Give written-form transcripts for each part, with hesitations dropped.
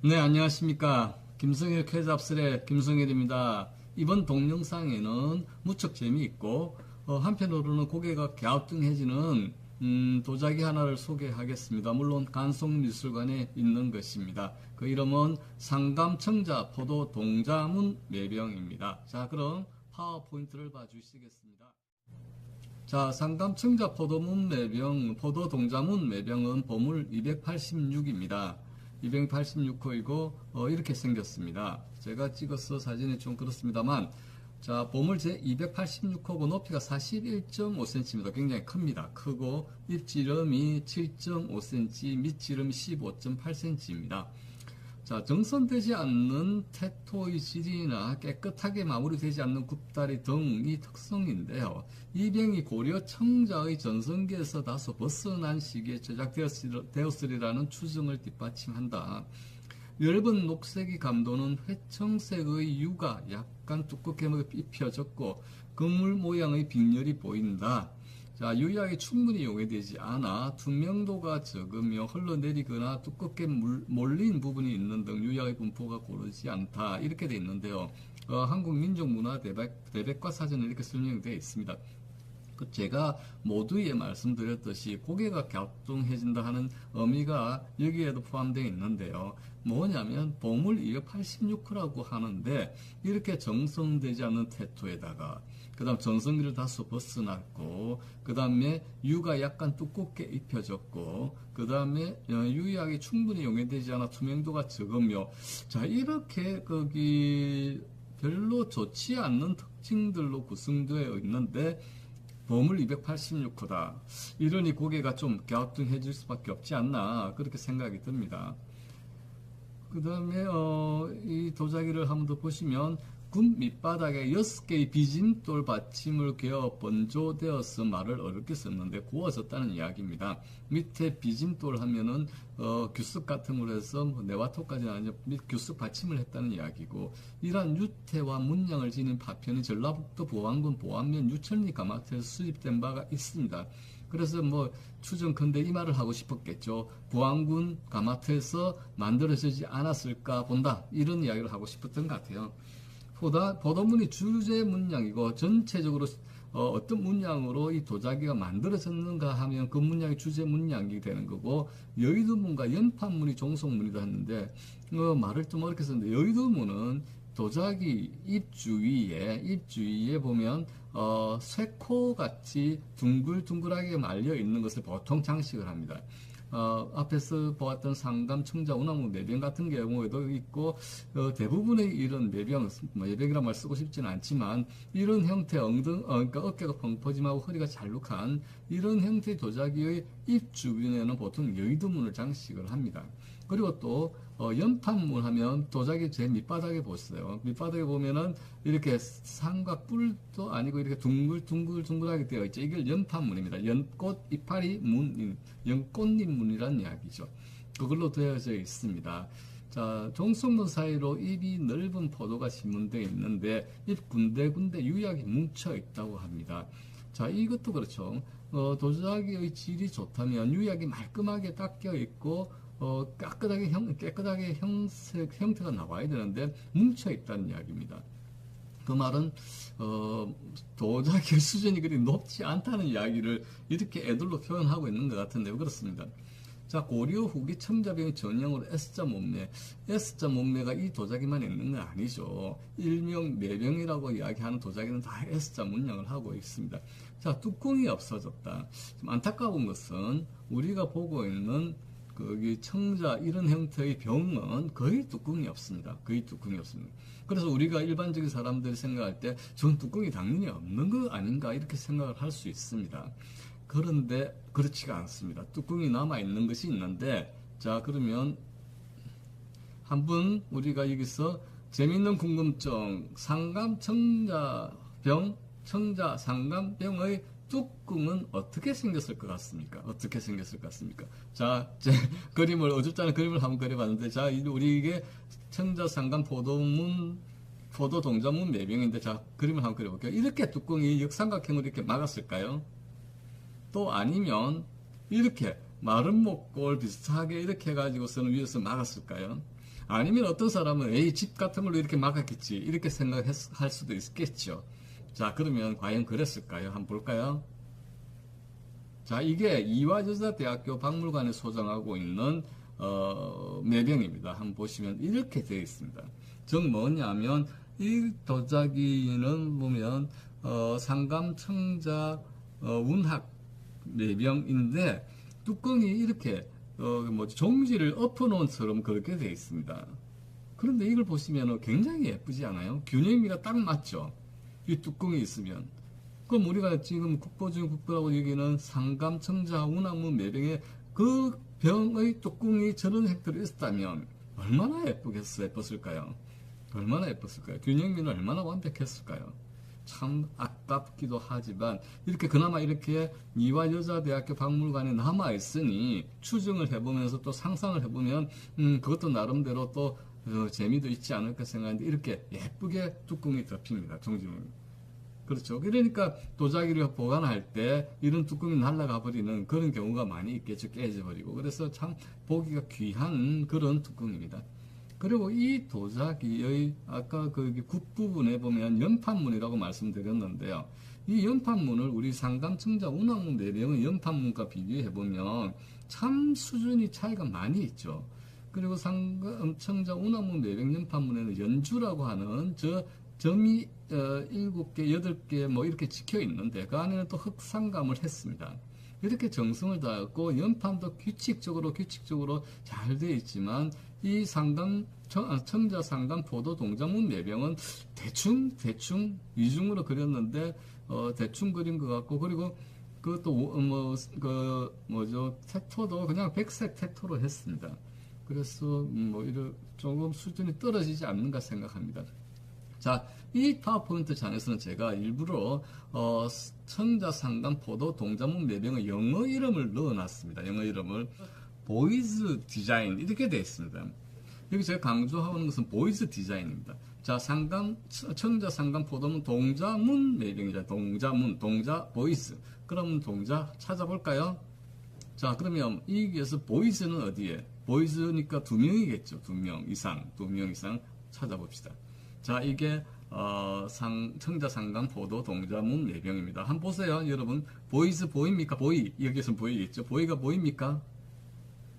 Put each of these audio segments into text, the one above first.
네, 안녕하십니까. 김성일 쾌잡술의 김성일입니다. 이번 동영상에는 무척 재미있고 한편으로는 고개가 갸우뚱해지는 도자기 하나를 소개하겠습니다. 물론 간송미술관에 있는 것입니다. 그 이름은 상감청자 포도 동자문 매병입니다. 자, 그럼 파워포인트를 봐주시겠습니다. 자, 상감청자 포도문 매병, 포도 동자문 매병은 보물 286입니다. 286호이고 이렇게 생겼습니다. 제가 찍어서 사진이 좀 그렇습니다만, 자, 보물 제 286호고 높이가 41.5cm입니다. 굉장히 큽니다. 크고 입지름이 7.5cm, 밑지름이 15.8cm입니다. 자, 정선되지 않는 태토의 질이나 깨끗하게 마무리되지 않는 굽다리 등이 특성인데요. 이 병이 고려 청자의 전성기에서 다소 벗어난 시기에 제작되었으리라는 추정을 뒷받침한다. 엷은 녹색이 감도는 회청색의 유가 약간 두껍게 입혀졌고 그물 모양의 빅렬이 보인다. 자, 유약이 충분히 용해되지 않아 투명도가 적으며 흘러내리거나 두껍게 몰린 부분이 있는 등 유약의 분포가 고르지 않다. 이렇게 되어 있는데요. 한국민족문화 대백과 사전에 이렇게 설명되어 있습니다. 제가 모두에 말씀드렸듯이 고개가 갸우뚱해진다 하는 의미가 여기에도 포함되어 있는데요. 뭐냐면 보물 286호라고 하는데 이렇게 정성되지 않는 태토에다가 그 다음 전성기를 다소 벗어났고 그 다음에 유가 약간 두껍게 입혀졌고 그 다음에 유약이 충분히 용해되지 않아 투명도가 적으며 자 이렇게 거기 별로 좋지 않는 특징들로 구성되어 있는데 보물 286호다. 이러니 고개가 좀 갸우뚱해질 수밖에 없지 않나 그렇게 생각이 듭니다. 그 다음에 이 도자기를 한번 더 보시면 군 밑바닥에 6개의 비진돌 받침을 개어 번조되어서 말을 어렵게 썼는데 구워졌다는 이야기입니다. 밑에 비진돌 하면은 규석 같은 걸 해서 네와토까지는 아니죠. 규석 받침을 했다는 이야기고 이러한 유태와 문양을 지닌 파편이 전라북도 보안군 보안면 유천리 가마트에서 수집된 바가 있습니다. 그래서 뭐 추정컨대 이 말을 하고 싶었겠죠. 보안군 가마트에서 만들어지지 않았을까 본다. 이런 이야기를 하고 싶었던 것 같아요. 포도문이 주제 문양이고 전체적으로 어떤 문양으로 이 도자기가 만들어졌는가 하면 그 문양이 주제 문양이 되는 거고 여의도문과 연판문이 종속문이다 했는데 말을 좀 어렵게 썼는데 여의도문은 도자기 입주위에 보면 쇠코같이 둥글둥글하게 말려 있는 것을 보통 장식을 합니다. 앞에서 보았던 상감, 청자, 운항문 매병 같은 경우에도 있고 대부분의 이런 매병, 매병이란 말 쓰고 싶지는 않지만 이런 형태 그러니까 어깨가 펑퍼짐하고 허리가 잘룩한 이런 형태의 도자기의 입 주변에는 보통 여의도문을 장식을 합니다. 그리고 또 연판문 하면 도자기 제 밑바닥에 보세요. 밑바닥에 보면은 이렇게 삼각 뿔도 아니고 이렇게 둥글둥글하게 되어 있죠. 이게 연판문입니다. 연꽃 이파리 문, 연꽃잎 문이라는 이야기죠. 그걸로 되어져 있습니다. 자, 종속문 사이로 입이 넓은 포도가 심문되어 있는데 입 군데군데 유약이 뭉쳐 있다고 합니다. 자, 이것도 그렇죠. 도자기의 질이 좋다면 유약이 말끔하게 닦여 있고 깨끗하게 형태가 나와야 되는데 뭉쳐 있다는 이야기입니다. 그 말은 도자기의 수준이 그리 높지 않다는 이야기를 이렇게 애들로 표현하고 있는 것 같은데요. 그렇습니다. 자, 고려 후기 청자병의 전형으로 S자 몸매. S자 몸매가 이 도자기만 있는 건 아니죠. 일명 매병이라고 이야기하는 도자기는 다 S자 문양을 하고 있습니다. 자, 뚜껑이 없어졌다. 좀 안타까운 것은 우리가 보고 있는 거기 청자 이런 형태의 병은 거의 뚜껑이 없습니다. 거의 뚜껑이 없습니다. 그래서 우리가 일반적인 사람들이 생각할 때 전 뚜껑이 당연히 없는 거 아닌가 이렇게 생각을 할 수 있습니다. 그런데 그렇지가 않습니다. 뚜껑이 남아있는 것이 있는데 자 그러면 한번 우리가 여기서 재밌는 궁금증 상감 청자병 청자 상감병의 뚜껑은 어떻게 생겼을 것 같습니까? 어떻게 생겼을 것 같습니까? 자, 제 그림을 어줍지 않은 그림을 한번 그려봤는데 자 우리 이게 청자 상감 포도 동자문 매병인데 자 그림을 한번 그려볼게요. 이렇게 뚜껑이 역삼각형으로 이렇게 막았을까요? 또 아니면 이렇게 마른 목골 비슷하게 이렇게 해가지고서는 위에서 막았을까요? 아니면 어떤 사람은 에이 집 같은 걸로 이렇게 막았겠지 이렇게 생각할 수도 있겠죠. 자, 그러면 과연 그랬을까요? 한번 볼까요? 자, 이게 이화여자대학교 박물관에 소장하고 있는 매병입니다. 한번 보시면 이렇게 되어 있습니다. 즉 뭐냐면 이 도자기는 보면 상감청자 운학 매병인데 뚜껑이 이렇게 종지를 엎어놓은 처럼 그렇게 되어 있습니다. 그런데 이걸 보시면 굉장히 예쁘지 않아요? 균형미가 딱 맞죠? 이 뚜껑이 있으면. 그럼 우리가 지금 국보 중 국보라고 여기는 상감청자 운항문 매병에 그 병의 뚜껑이 저런 획들이 있었다면 얼마나 예뻤을까요? 얼마나 예뻤을까요? 균형미는 얼마나 완벽했을까요? 참 아깝기도 하지만 이렇게 그나마 이렇게 이화여자대학교 박물관에 남아있으니 추정을 해보면서 또 상상을 해보면 그것도 나름대로 또 재미도 있지 않을까 생각하는데 이렇게 예쁘게 뚜껑이 덮입니다. 종지문. 그렇죠. 그러니까 도자기를 보관할 때 이런 뚜껑이 날아가 버리는 그런 경우가 많이 있겠죠. 깨져버리고. 그래서 참 보기가 귀한 그런 뚜껑입니다. 그리고 이 도자기의 아까 그 굿부분에 보면 연판문이라고 말씀드렸는데요. 이 연판문을 우리 상감청자 운항문 매병의 연판문과 비교해보면 참 수준이 차이가 많이 있죠. 그리고 상감청자 운항문 매병 연판문에는 연주라고 하는 점이 7개, 8개 뭐 이렇게 찍혀 있는데 그 안에는 또 흑상감을 했습니다. 이렇게 정성을 다했고 연판도 규칙적으로 잘 되어 있지만 이 청자 상감 포도 동자문 매병은 대충 이중으로 그렸는데 대충 그린 것 같고 그리고 그것도 택토도 그냥 백색 택토로 했습니다. 그래서 뭐 이런 조금 수준이 떨어지지 않는가 생각합니다. 자, 이 파워포인트 장에서는 제가 일부러 청자 상감 포도 동자문 매병의 영어 이름을 넣어놨습니다. 영어 이름을 보이즈 디자인 이렇게 되어 있습니다. 여기 제가 강조하는 것은 보이즈 디자인입니다. 자, 청자 상감 포도문 동자문 매병이자 동자 보이즈. 그럼 동자 찾아볼까요? 자, 그러면 여기에서 보이즈는 어디에? 보이즈니까 2명이겠죠. 2명 이상 찾아봅시다. 자, 이게 청자 상감 포도 동자문 매병입니다. 한번 보세요, 여러분. 보이즈 보입니까? 보이. 여기서 보이겠죠. 보이가 보입니까?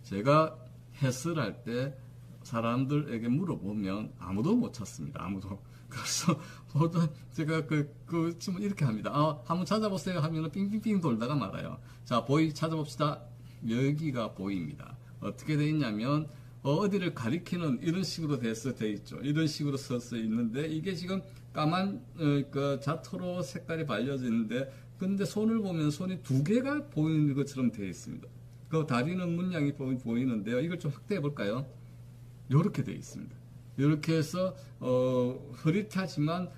제가 해설할 때 사람들에게 물어보면 아무도 못 찾습니다. 아무도. 그래서 제가 지금 이렇게 합니다. 한번 찾아보세요 하면은 삥삥삥 돌다가 말아요. 자, 보이 찾아봅시다. 여기가 보이입니다. 어떻게 되어 있냐면 어디를 가리키는 이런 식으로 돼 있죠. 이런 식으로 써서 있는데 이게 지금 까만 자토로 색깔이 발려져 있는데 근데 손을 보면 손이 2개가 보이는 것처럼 되어 있습니다. 그 다리는 문양이 보이는데요. 이걸 좀 확대해 볼까요? 이렇게 되어 있습니다. 이렇게 해서 흐릿하지만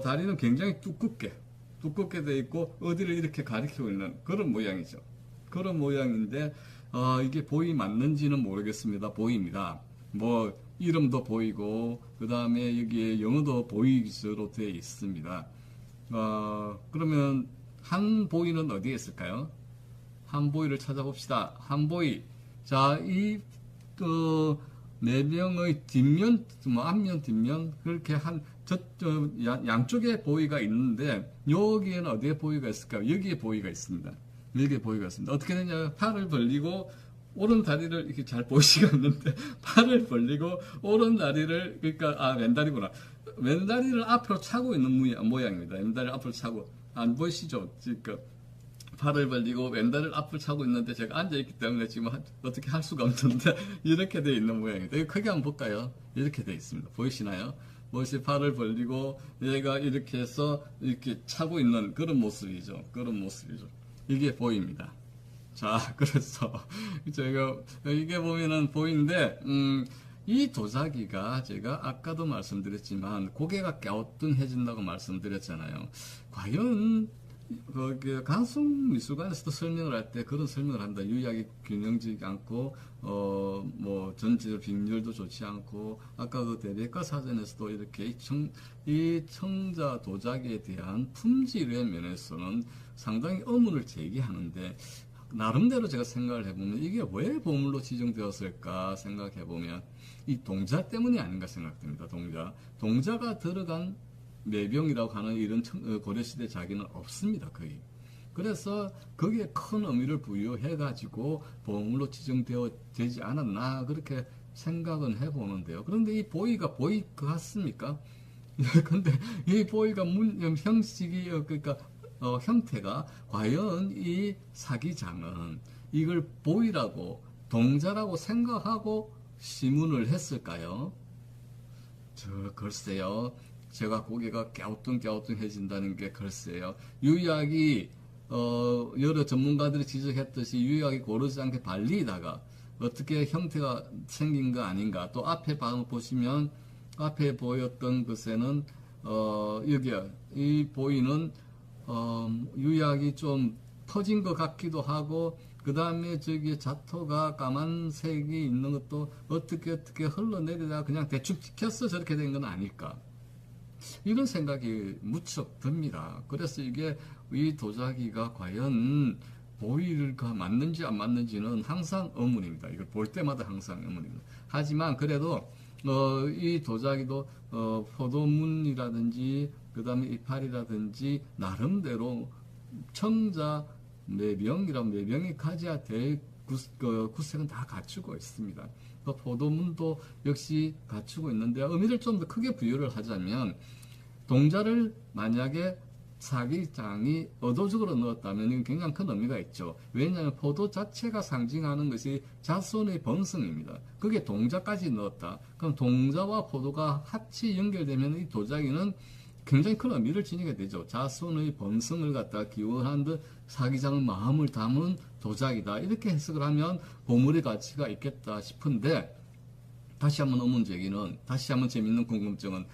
다리는 굉장히 두껍게 되어 있고 어디를 이렇게 가리키고 있는 그런 모양이죠. 그런 모양인데 이게 보이 맞는지는 모르겠습니다. 보입니다. 뭐 이름도 보이고 그 다음에 여기에 영어도 보이즈로 되어 있습니다. 그러면 한 보이는 어디에 있을까요? 한 보이를 찾아봅시다. 한 보이. 자, 이 매병의 뒷면, 앞면, 뒷면 그렇게 양쪽에 보이가 있는데 여기에는 어디에 보이가 있을까요? 여기에 보이가 있습니다. 여기에 보이가 있습니다. 어떻게 되냐? 팔을 벌리고 오른 다리를 이렇게 잘 보이시가 않는데 팔을 벌리고 오른 다리를 왼다리구나. 왼다리를 앞으로 차고 있는 모양입니다. 왼다리를 앞으로 차고 안 보이시죠? 지금 팔을 벌리고 왼다리를 앞으로 차고 있는데 제가 앉아있기 때문에 지금 어떻게 할 수가 없는데 이렇게 되어 있는 모양입니다. 이거 크게 한번 볼까요? 이렇게 되어 있습니다. 보이시나요? 팔을 벌리고 얘가 이렇게 해서 이렇게 차고 있는 그런 모습이죠. 이게 보입니다. 자, 그래서 제가 이게 보면은 보이는데 이 도자기가 제가 아까도 말씀드렸지만 고개가 갸우뚱해진다고 말씀드렸잖아요. 과연 간송미술관에서도 설명을 할 때 그런 설명을 한다. 유약이 균형지지 않고 전체 빙률도 좋지 않고 아까 그 대백과 사전에서도 이렇게 이 청자 도자기에 대한 품질의 면에서는 상당히 의문을 제기하는데 나름대로 제가 생각을 해보면 이게 왜 보물로 지정되었을까 생각해보면 이 동자 때문이 아닌가 생각됩니다. 동자가 들어간 매병이라고 하는 이런 고려시대 자기는 없습니다. 거의. 그래서 거기에 큰 의미를 부여해가지고 보물로 지정되지 않았나 그렇게 생각은 해보는데요. 그런데 이 보이가 보이 같습니까? 근데 이 보이가 형식이 그러니까 형태가 과연 이 사기장은 이걸 보이라고 동자라고 생각하고 시문을 했을까요? 글쎄요. 제가 고개가 갸우뚱갸우뚱해진다는 게 글쎄요. 유약이 여러 전문가들이 지적했듯이 유약이 고르지 않게 발리다가 어떻게 형태가 생긴 거 아닌가. 또 앞에 보시면 앞에 보였던 것에는 여기야 이 보이는 유약이 좀 터진 것 같기도 하고 그 다음에 저기 자토가 까만색이 있는 것도 어떻게 흘러내리다가 그냥 대충 찍혔어 저렇게 된 건 아닐까. 이런 생각이 무척 듭니다. 그래서 이게 이 도자기가 과연 보이가 맞는지 안 맞는지는 항상 의문입니다. 이걸 볼 때마다 항상 의문입니다. 하지만 그래도 이 도자기도 포도문이라든지 그 다음에 이파리라든지 나름대로 청자 매병이 가져야 될 구색은 다 갖추고 있습니다. 포도문도 역시 갖추고 있는데 의미를 좀 더 크게 부여를 하자면 동자를 만약에 사기장이 의도적으로 넣었다면 이건 굉장히 큰 의미가 있죠. 왜냐하면 포도 자체가 상징하는 것이 자손의 번성입니다. 그게 동자까지 넣었다. 그럼 동자와 포도가 같이 연결되면 이 도자기는 굉장히 큰 의미를 지니게 되죠. 자손의 번성을 갖다 기원한 듯 사기장의 마음을 담은 도자기다. 이렇게 해석을 하면 보물의 가치가 있겠다 싶은데 다시 한번 의문제기는 다시 한번 재밌는 궁금증은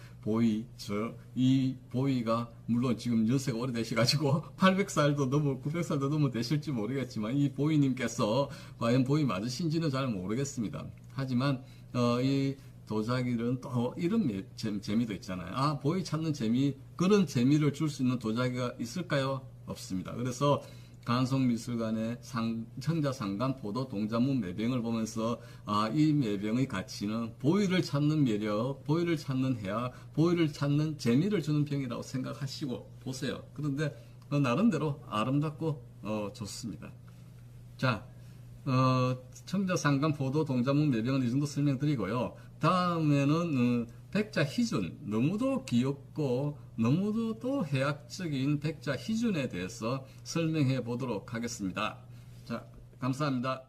이 보이가 물론 지금 연세가 오래되셔가지고 800살도 넘어 900살도 넘어 되실지 모르겠지만 이 보이님께서 과연 보이 맞으신지는 잘 모르겠습니다. 하지만 이 도자기는 또 이런 재미도 있잖아요. 보이 찾는 재미, 그런 재미를 줄 수 있는 도자기가 있을까요? 없습니다. 그래서 간송미술관의 청자상간 포도 동자문 매병을 보면서 이 매병의 가치는 보이를 찾는 매력, 보이를 찾는 해악, 보이를 찾는 재미를 주는 병이라고 생각하시고 보세요. 그런데 나름대로 아름답고 좋습니다. 자, 청자상간 포도 동자문 매병은 이 정도 설명드리고요. 다음에는 백자 희준, 너무도 귀엽고 너무도 또 해학적인 백자 희준에 대해서 설명해 보도록 하겠습니다. 자, 감사합니다.